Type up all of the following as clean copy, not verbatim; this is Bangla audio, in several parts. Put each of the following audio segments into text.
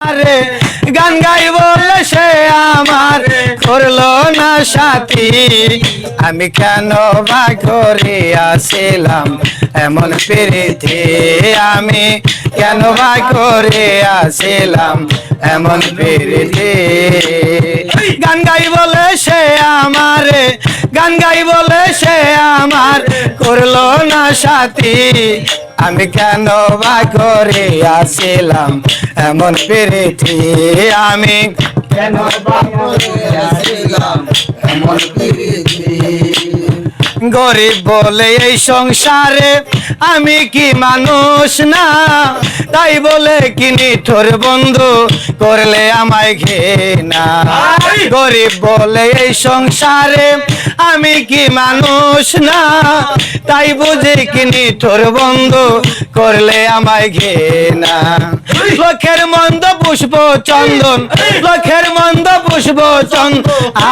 আরে গান গাই বলে সে আমার করলো না সাথী, আমি কেন বা করে আসিলাম এমন প্রীতি, আমি কেন বা করে আসিলাম এমন প্রীতি। গান গাই বলে সে আমার, গান গাই বলে সে আমার করলো না সাথী, আমি কেন বা করে আসিলাম এমন প্রীতি, আমি কেন বা করে আসিলাম এমন প্রীতি। গরিব বলে এই সংসারে আমি কি মানুষ না, তাই বলে কি নিঠুর বন্ধু করলে আমায় ঘৃণা। গরিব বলে এই সংসারে আমি কি মানুষ না, তাই বুঝি কি নিঠুর বন্ধু করলে আমায় ঘৃণা। লক্ষের মন্দ পুষ্প চন্দন, লক্ষের মন্দ পুষ্প চন্দন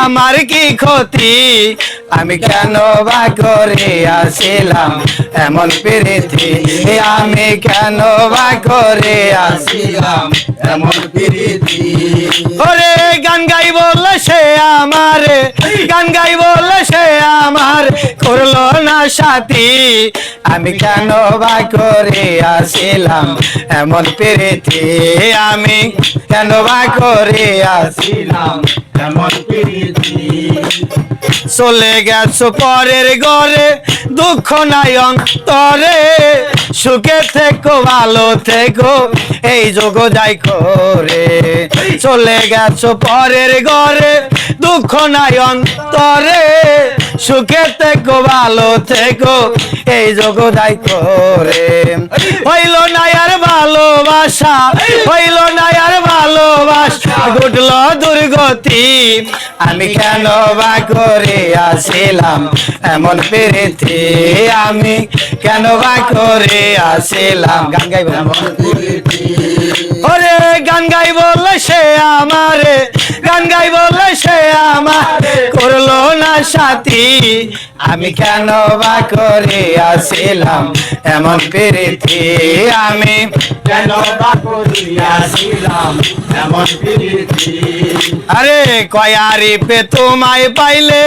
আমার কি ক্ষতি, আমি কেন বা করে আসিলাম এমন প্রীতি, আমি কেন বা করে আসিলাম এমন প্রীতি। ওরে গান গাই বলে সে আমার, গান গাই বলে সে আমার করলো না সাথী, আমি কেন বা করে আসিলাম এমন প্রীতি, আমি কেন বা করে আসিলাম এমন প্রীতি। চলে গেছো পরের ঘরে দুঃখ নাই অন্তরে, সুখে থেকো ভালো থেকো এই যোগ যাই করে। চলে গেছো পরের ঘরে দুঃখ নাই অন্তরে, সুখে থেকো ভালো থেকো এই যোগ যাই করে। হইল না আর ভালোবাসা, হইল না আর ভালোবাসা, ঘটল দুর্গতি, আমি কেন বা করে আসিলাম এমন প্রীতি, আমি কেন বা করে আসিলাম। গান গাইব এমন প্রীতি। ওরে গান গাই বলে সে আমার, গান গাই বলে সে আমার করলো না সাথী, আমি কেন বা করে আসিলাম এমন প্রীতি, আমি কেন বা করে আসিলাম এমন প্রীতি। আরে কয়ারি পে তোমায় পাইলে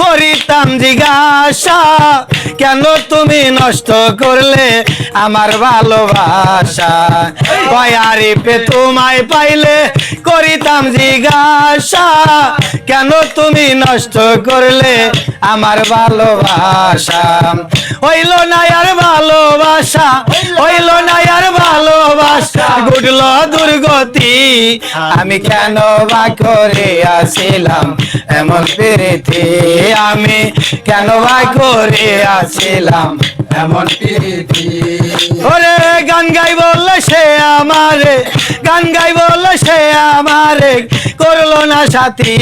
করিতাম জিজ্ঞাসা, কেন তুমি নষ্ট করলে আমার ভালোবাসা। কয়ারি পে তোমায় পাইলে করিতাম জিজ্ঞাসা, কেন তুমি নষ্ট করলে আমার ভালোবাসা। হইল না আর ভালোবাসা, হইল না আর ভালোবাসা, ঘটল দুর্গতি, আমি কেন বা করে আসিলাম এমন প্রীতি, আমি কেন বা করে আসিলাম এমন প্রীতি। ওরে গান গাই বললে সে আমার, গান গাই বললে সে আমার করলো না সাথী,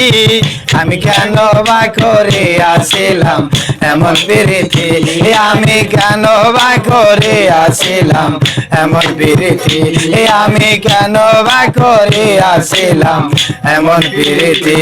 আমি কেন বা করে আসিলাম এমন প্রীতি, আমি কেন বা করে আসিলাম এমন প্রীতি, আমি কেন বা করে আসিলাম এমন প্রীতি।